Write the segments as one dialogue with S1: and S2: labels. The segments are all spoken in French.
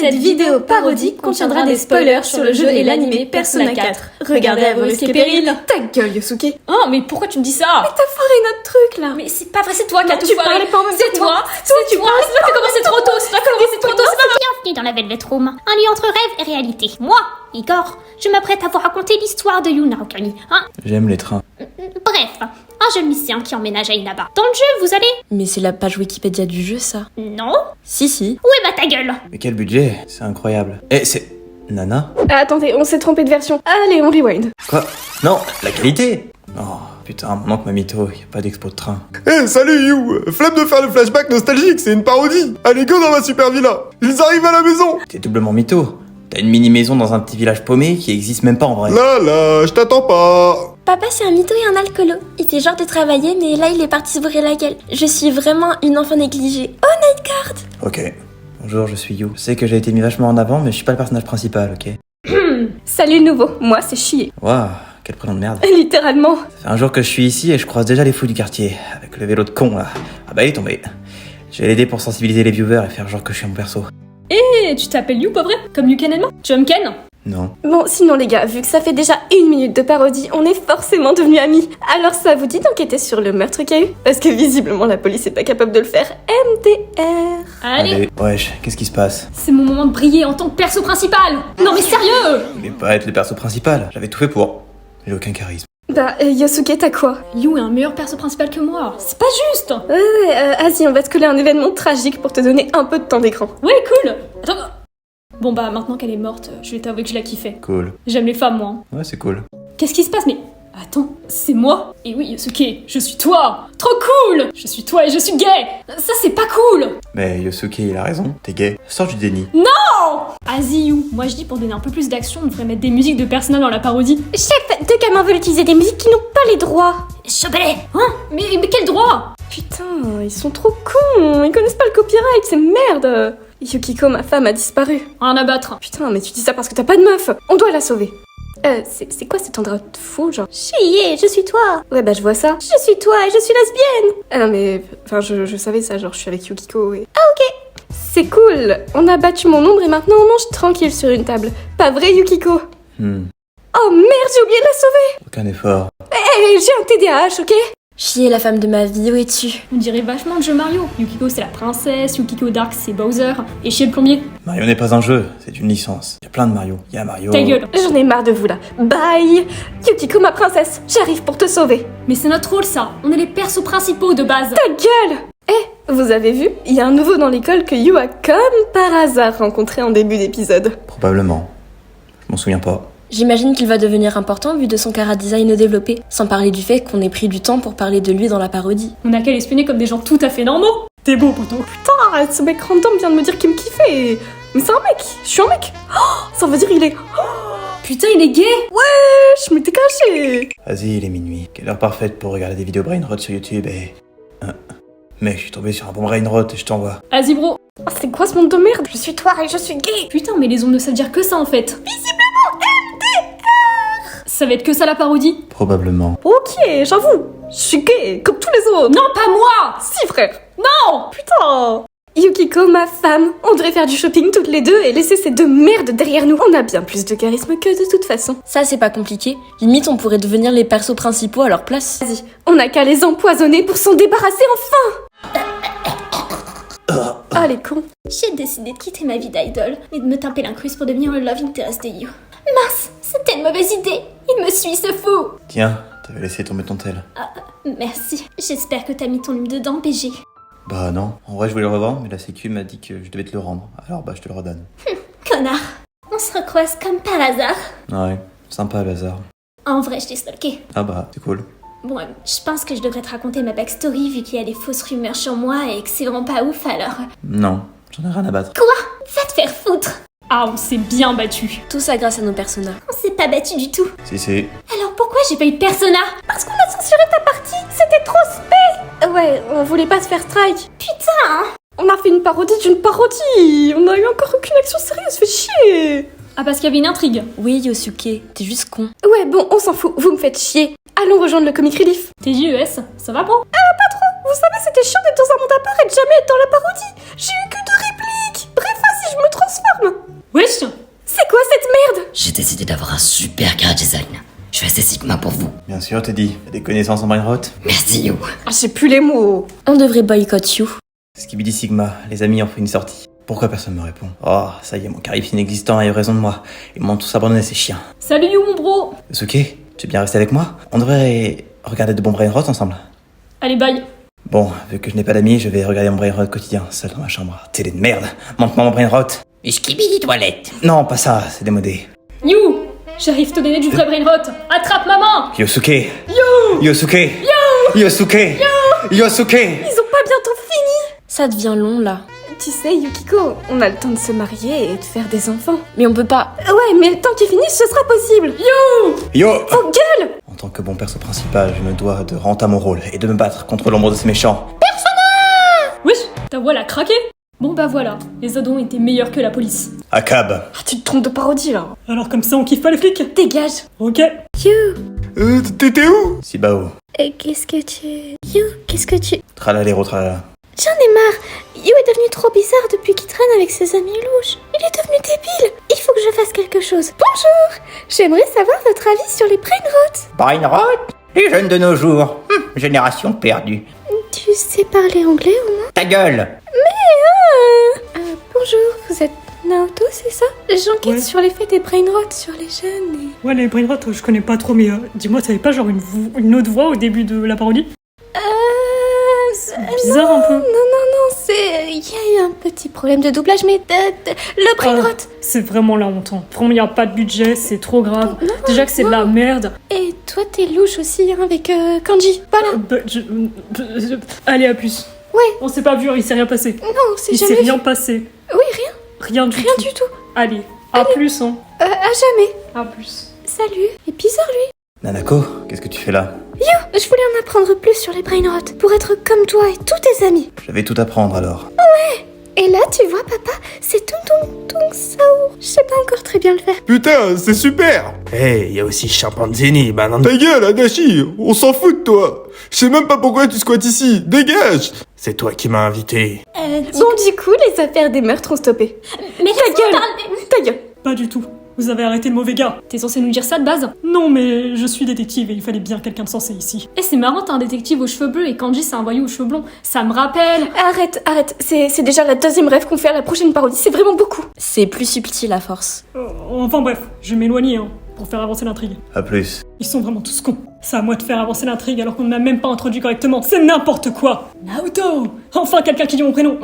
S1: Cette vidéo parodique contiendra des spoilers sur le jeu et l'animé Persona 4. Regardez à vos risques et périls.
S2: Ta gueule, Yosuke.
S1: Oh, mais pourquoi tu me dis ça?
S2: Mais t'as foiré notre truc, là.
S1: Mais c'est pas vrai, c'est toi qui as tout
S2: tu
S1: foiré.
S2: parlais pas en même temps
S1: C'est
S2: que
S1: toi,
S2: moi.
S1: c'est toi qui as commencé trop tôt, c'est toi qui as commencé trop tôt, c'est pas vrai.
S3: Bienvenue dans la Velvet Room, un lieu entre rêve et réalité. Moi, Igor, je m'apprête à vous raconter l'histoire de Yuna Okami.
S4: J'aime les trains.
S3: Bref, un jeune lycéen qui emménage à Inaba. Dans le jeu, vous allez...
S5: Mais c'est la page Wikipédia du jeu, ça.
S3: Non?
S5: Si.
S3: Ouais, bah ta gueule.
S4: Mais quel budget, c'est incroyable. Eh, c'est... Nana?
S2: Attendez, on s'est trompé de version. Allez, on rewind.
S4: Quoi? Non, la qualité! Oh, putain, mon oncle m'a mytho, y a pas d'expo de train.
S6: Eh, salut You! Flemme de faire le flashback nostalgique, c'est une parodie! Allez, go dans ma super villa! Ils arrivent à la maison!
S4: T'es doublement mytho. T'as une mini-maison dans un petit village paumé qui existe même pas en vrai.
S6: Là, je t'attends pas!
S5: Papa, c'est un mytho et un alcoolo. Il fait genre de travailler, mais là, il est parti se bourrer la gueule. Je suis vraiment une enfant négligée. Oh, Nightguard!
S4: Ok. Bonjour, je suis You. Je sais que j'ai été mis vachement en avant, mais je suis pas le personnage principal, ok?
S2: Salut nouveau, moi c'est Chie.
S4: Waouh, quel prénom de merde.
S2: Littéralement.
S4: Ça fait un jour que je suis ici et je croise déjà les fous du quartier, avec le vélo de con là. Ah bah il est tombé. Je vais l'aider pour sensibiliser les viewers et faire genre que je suis mon perso.
S1: Eh, tu t'appelles You, pas vrai? Comme Ken Enma? Tu vas me ken?
S4: Non.
S2: Bon, sinon les gars, vu que ça fait déjà 1 minute de parodie, on est forcément devenus amis. Alors ça vous dit d'enquêter sur le meurtre qu'il y a eu? Parce que visiblement la police est pas capable de le faire. MDR.
S1: Allez,
S4: Wesh, qu'est-ce qui se passe?
S1: c'est mon moment de briller en tant que perso principal. Non mais sérieux!
S4: Mais pas être le perso principal, j'avais tout fait pour. J'ai aucun charisme.
S2: Bah, Yosuke, t'as quoi?
S1: You est un meilleur perso principal que moi. C'est pas juste.
S2: Ouais, vas-y, on va te coller un événement tragique pour te donner un peu de temps d'écran.
S1: Ouais, cool. Attends. Bon bah, maintenant qu'elle est morte, je vais t'avouer que je la kiffais.
S4: Cool.
S1: J'aime les femmes, moi.
S4: Ouais, c'est cool.
S1: Qu'est-ce qui se passe? Mais attends, c'est moi? Et oui, Yosuke, je suis toi. Trop cool. Je suis toi et je suis gay. Ça, c'est pas cool.
S4: Mais Yosuke, il a raison, t'es gay. Sors du déni.
S1: Vas-y, You. Moi, je dis pour donner un peu plus d'action, on devrait mettre des musiques de Persona dans la parodie.
S2: Chef, deux gamins veulent utiliser des musiques qui n'ont pas les droits.
S3: Chopez-les.
S1: Hein? Mais quel droit?
S2: Putain, ils sont trop cons, ils connaissent pas le copyright, c'est merde. Yukiko, ma femme, a disparu.
S1: Rien à battre.
S2: Putain, mais tu dis ça parce que t'as pas de meuf. On doit la sauver. C'est quoi cet endroit de fou, genre?
S5: Chie, je suis toi.
S2: Ouais, bah je vois ça.
S5: Je suis toi et je suis lesbienne.
S2: Ah non, mais... Enfin, je savais ça, genre je suis avec Yukiko et... Ah ok. C'est cool. On a battu mon ombre et maintenant on mange tranquille sur une table. Pas vrai, Yukiko? Oh merde, j'ai oublié de la sauver.
S4: Aucun effort.
S2: J'ai un TDAH, ok?
S5: Chie, la femme de ma vie, où es-tu?
S1: On dirait vachement le jeu Mario. Yukiko, c'est la princesse. Yukiko Dark, c'est Bowser. Et chez le plombier.
S4: Mario n'est pas un jeu, c'est une licence. Il y a plein de Mario. Il y a Mario...
S1: Ta gueule.
S2: J'en ai marre de vous là. Bye. Yukiko, ma princesse, j'arrive pour te sauver.
S1: Mais c'est notre rôle, ça. On est les persos principaux de base.
S2: Ta gueule. Vous avez vu? Il y a un nouveau dans l'école que You a comme par hasard rencontré en début d'épisode.
S4: Probablement. Je m'en souviens pas.
S5: J'imagine qu'il va devenir important vu de son chara-design développé, sans parler du fait qu'on ait pris du temps pour parler de lui dans la parodie.
S1: On a qu'à l'espionner comme des gens tout à fait normaux. T'es beau, poteau.
S2: Putain, ce mec random vient de me dire qu'il me kiffait. Mais c'est un mec, je suis un mec. Oh, ça veut dire il est...
S1: Putain, il est gay.
S2: Je m'étais caché.
S4: Vas-y, il est minuit. Quelle heure parfaite pour regarder des vidéos brainrot sur YouTube et... Mec, je suis tombé sur un bon brainrot et je t'envoie.
S1: Vas-y, bro.
S2: Oh, c'est quoi ce monde de merde? Je suis toi et je suis gay.
S1: Putain, mais les ondes ne savent dire que ça, en fait. Visiblement, MDR. Ça va être que ça, la parodie?
S4: Probablement.
S2: Ok, j'avoue, je suis gay, comme tous les autres.
S1: Non, pas moi.
S2: Si, frère.
S1: Non.
S2: Putain. Yukiko, ma femme, on devrait faire du shopping toutes les deux et laisser ces deux merdes derrière nous. On a bien plus de charisme que de toute façon.
S5: Ça, c'est pas compliqué. Limite, on pourrait devenir les persos principaux à leur place.
S2: Vas-y, on a qu'à les empoisonner pour s'en débarrasser enfin. Ah, les cons.
S3: J'ai décidé de quitter ma vie d'idole et de me taper l'incruste pour devenir le love interest de You. Mince, c'était une mauvaise idée. Il me suit, ce fou.
S4: Tiens, t'avais laissé tomber ton tel.
S3: Merci. J'espère que t'as mis ton lime dedans, BG.
S4: Bah non, en vrai je voulais le revendre, mais la sécu m'a dit que je devais te le rendre. Alors bah je te le redonne.
S3: Connard. On se recroise comme par hasard.
S4: Ouais, sympa le hasard.
S3: En vrai, je t'ai stalké.
S4: Ah bah, c'est cool.
S3: Bon, je pense que je devrais te raconter ma backstory vu qu'il y a des fausses rumeurs sur moi et que c'est vraiment pas ouf alors.
S4: Non, j'en ai rien à battre.
S3: Va te faire foutre.
S1: Ah, on s'est bien battu.
S5: Tout ça grâce à nos personnages.
S3: On s'est pas battu du tout.
S4: Si.
S3: Alors pourquoi j'ai pas eu de persona?
S2: Parce qu'on a censuré ta partie, c'était trop spé. Ouais, on voulait pas se faire strike.
S3: Putain.
S2: On a fait une parodie d'une parodie. On a eu encore aucune action sérieuse, fait chier.
S1: Ah, parce qu'il y avait une intrigue.
S5: Oui, Yosuke, t'es juste con.
S2: Ouais, bon, on s'en fout, vous me faites chier. Allons rejoindre le Comic Relief.
S1: T'es JES, ça va, bro?
S2: Vous savez, c'était chiant d'être dans un monde à part et de jamais être dans la parodie. J'ai eu que 2 répliques. Bref, si je me trompe, transforme.
S1: Wesh.
S2: C'est quoi cette merde?
S7: J'ai décidé d'avoir un super car design. Je fais ces Sigma pour vous.
S4: Bien sûr, Teddy. T'as des connaissances en brainrot?
S7: Merci, You.
S2: Ah, j'ai plus les mots.
S5: On devrait boycott You.
S4: Skibidi Sigma, les amis ont fait une sortie. Pourquoi personne me répond? Oh, ça y est, mon carif inexistant a eu raison de moi. Ils m'ont tous abandonné, ces chiens.
S1: Salut You mon bro.
S4: Yosuke, tu veux bien rester avec moi? On devrait regarder de bons brainrot ensemble.
S1: Allez bye.
S4: Bon, vu que je n'ai pas d'amis, je vais regarder mon brainrot quotidien, seul dans ma chambre. Télé de merde. Montre-moi mon brainrot.
S7: Skibidi toilette.
S4: Non, pas ça, c'est démodé.
S1: You, j'arrive te donner du vrai brainrot. Attrape maman.
S4: Yosuke. Yosuke. Yosuke. Yosuke.
S2: Ils ont pas bientôt fini.
S5: Ça devient long là.
S2: Tu sais, Yukiko, on a le temps de se marier et de faire des enfants.
S5: Mais on peut pas.
S2: Ouais, mais tant qu'ils finissent, ce sera possible.
S4: Yo.
S2: Oh, gueule.
S4: En tant que bon perso principal, je me dois de rendre à mon rôle et de me battre contre l'ombre de ces méchants.
S1: Wesh, ta voix l'a craqué. Bon bah voilà, les ados étaient meilleurs que la police.
S4: Akab.
S2: Ah, tu te trompes de parodie là.
S1: Alors comme ça on kiffe pas les flics.
S2: Dégage.
S1: Ok.
S6: T'étais où?
S4: Sibao.
S3: Qu'est-ce que tu... You, qu'est-ce que tu...
S4: Tralalero tralala.
S3: J'en ai marre. You est devenu trop bizarre depuis qu'il traîne avec ses amis louches. Il est devenu débile. Il faut que je fasse quelque chose. Bonjour. J'aimerais savoir votre avis sur les brainrots.
S8: Brainrot? Les jeunes de nos jours. Génération perdue.
S3: Tu sais parler anglais au moins?
S8: Ta gueule!
S3: Bonjour, vous êtes Naoto, c'est ça? J'enquête
S1: Ouais.
S3: sur l'effet des brainrots sur les jeunes et...
S1: Ouais les brainrots je connais pas trop mais dis-moi t'avais pas genre une autre voix au début de la parodie? Bizarre un peu.
S3: Non, c'est... Il y a eu un petit problème de doublage, mais le brainrot.
S1: C'est vraiment la honte. Hein. Vraiment y a pas de budget, c'est trop grave. Déjà que c'est de la merde.
S3: Et toi, t'es louche aussi, hein, avec Kanji. Voilà.
S1: Allez à plus.
S3: Ouais.
S1: On s'est pas vu, il s'est rien passé.
S3: Non, c'est
S1: Il s'est
S3: jamais...
S1: rien passé.
S3: Oui, rien.
S1: Rien du
S3: Rien
S1: tout.
S3: du tout.
S1: Allez, à plus hein.
S3: À jamais.
S1: À plus.
S3: Salut. Et bizarre, lui.
S4: Nanako, qu'est-ce que tu fais là?
S3: Je voulais en apprendre plus sur les brainrots, pour être comme toi et tous tes amis.
S4: Je vais tout apprendre alors.
S3: Et là, tu vois, papa, c'est Tung Sao. Je sais pas encore très bien le faire.
S6: Putain, c'est super!
S9: Hey, y a aussi Chimpanzini, banane.
S6: Ta gueule, Adachi! On s'en fout de toi! Je sais même pas pourquoi tu squattes ici! Dégage!
S9: C'est toi qui m'as invité.
S2: Bon, du coup, les affaires des meurtres ont stoppé.
S3: Mais
S2: Ta gueule. Ta gueule.
S1: Pas du tout. Vous avez arrêté le mauvais gars. T'es censé nous dire ça de base? Non, mais je suis détective et il fallait bien quelqu'un de sensé ici. Et c'est marrant, t'as un détective aux cheveux bleus et Kanji c'est un voyou aux cheveux blonds. Ça me rappelle...
S2: Arrête. C'est déjà la deuxième rêve qu'on fait à la prochaine parodie. C'est vraiment beaucoup.
S5: C'est plus subtil à force.
S1: Enfin bref, je vais m'éloigner hein, pour faire avancer l'intrigue.
S4: À plus.
S1: Ils sont vraiment tous cons. C'est à moi de faire avancer l'intrigue alors qu'on ne m'a même pas introduit correctement. C'est n'importe quoi. Naoto! Enfin quelqu'un qui dit mon prénom.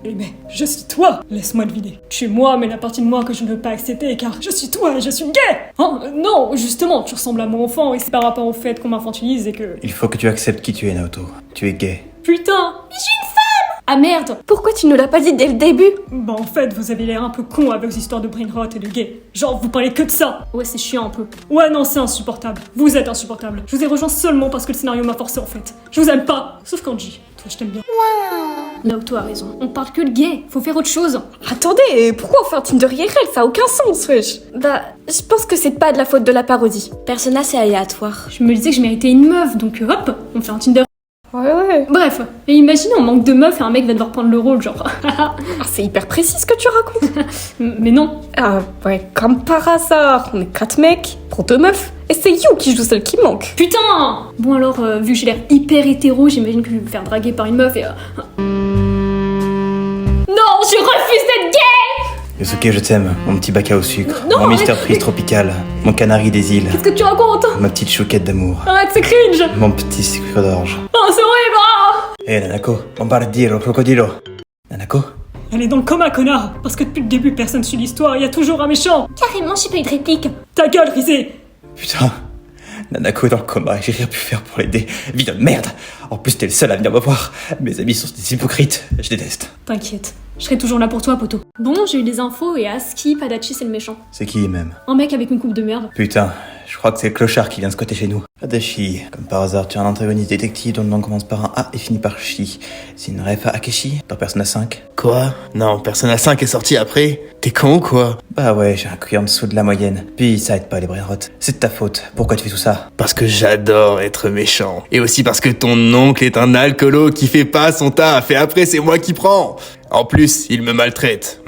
S1: Mais je suis toi. Laisse-moi deviner. Tu es moi, mais la partie de moi que je ne veux pas accepter car je suis toi et je suis gay. Hein? Non, justement, tu ressembles à mon enfant et c'est par rapport au fait qu'on m'infantilise et que...
S4: Il faut que tu acceptes qui tu es, Naoto. Tu es gay.
S1: Putain! Mais je suis une femme! Ah merde!
S2: Pourquoi tu ne l'as pas dit dès le début?
S1: Bah en fait, vous avez l'air un peu con avec vos histoires de brainrot et de gay. Genre, vous parlez que de ça. Ouais, c'est chiant un peu. Ouais, non, c'est insupportable. Vous êtes insupportable. Je vous ai rejoint seulement parce que le scénario m'a forcé en fait. Je vous aime pas. Sauf Kanji. Toi, je t'aime bien. Naoto a raison. On parle que de gay. Faut faire autre chose.
S2: Attendez, pourquoi on fait un Tinder IRL? Ça a aucun sens, wesh. Bah, je pense que c'est pas de la faute de la parodie.
S5: Persona, c'est aléatoire.
S1: Je me disais que je méritais une meuf, donc hop, on fait un Tinder.
S2: Ouais.
S1: Bref, et imagine on manque de meufs et un mec va devoir prendre le rôle, genre.
S2: Ah, c'est hyper précis ce que tu racontes.
S1: Mais non.
S2: Ah, ouais, comme par hasard. On est 4 mecs pour 2 meufs. Et c'est You qui joue celle qui manque.
S1: Putain! Bon alors, vu que j'ai l'air hyper hétéro, j'imagine que je vais me faire draguer par une meuf et... Non, je refuse d'être gay!
S4: Yosuke, je t'aime. Mon petit bac au sucre.
S1: Non,
S4: mon Mister
S1: arrête.
S4: Freeze tropical. Mon canari des îles.
S1: Qu'est-ce que tu racontes?
S4: Ma petite chouquette d'amour.
S1: Arrête, c'est cringe!
S4: Mon petit sucre d'orge.
S1: Oh, c'est horrible! Ah
S4: Hé, Nanako, bombardiro, crocodilo. Nanako?
S1: Elle est dans le coma, connard! Parce que depuis le début, personne suit l'histoire, il y a toujours un méchant!
S3: Carrément, j'ai pas eu de réplique.
S1: Ta gueule, Risé!
S4: Putain. Nanako est dans le coma et j'ai rien pu faire pour l'aider. Vie de merde. En plus, t'es le seul à venir me voir. Mes amis sont des hypocrites. Je déteste.
S1: T'inquiète, je serai toujours là pour toi, poto. Bon, j'ai eu des infos et Aski Padachi, c'est le méchant.
S4: C'est qui, même?
S1: Un mec avec une coupe de merde.
S4: Putain, je crois que c'est le clochard qui vient de squatter chez nous. Adachi, comme par hasard, tu es un antagoniste détective dont le nom commence par un A et finit par Chi. C'est une ref à Akeshi, dans Persona 5.
S9: Quoi? Non, Persona 5 est sorti après. T'es con ou quoi?
S4: Bah ouais, j'ai un QI en dessous de la moyenne. Puis ça aide pas les brainrots. C'est de ta faute. Pourquoi tu fais tout ça?
S9: Parce que j'adore être méchant. Et aussi parce que ton oncle est un alcoolo qui fait pas son taf et après c'est moi qui prends. En plus, il me maltraite.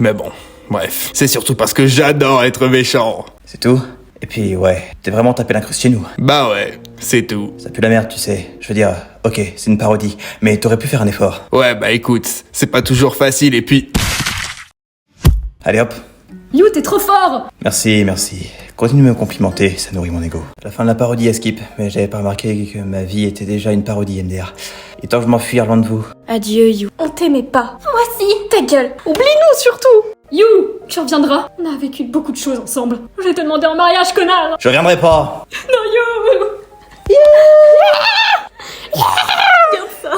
S9: Mais bon, bref. C'est surtout parce que j'adore être méchant.
S4: C'est tout? Et puis, ouais, t'es vraiment tapé l'incruste chez nous.
S9: Bah ouais, c'est tout.
S4: Ça pue la merde, tu sais. Je veux dire, ok, c'est une parodie, mais t'aurais pu faire un effort.
S9: Ouais, bah écoute, c'est pas toujours facile et puis...
S4: Allez hop.
S1: You, t'es trop fort!
S4: Merci, merci. Continue de me complimenter, ça nourrit mon ego. À la fin de la parodie, elle skip, mais j'avais pas remarqué que ma vie était déjà une parodie MDR. Et tant que je m'enfuis loin de vous.
S5: Adieu, You.
S2: On t'aimait pas.
S5: Moi aussi.
S2: Ta gueule. Oublie-nous surtout.
S1: You, tu reviendras. On a vécu beaucoup de choses ensemble. Je vais te demander en mariage, connard!
S4: Je reviendrai pas.
S1: Non, You!
S5: Regarde ça.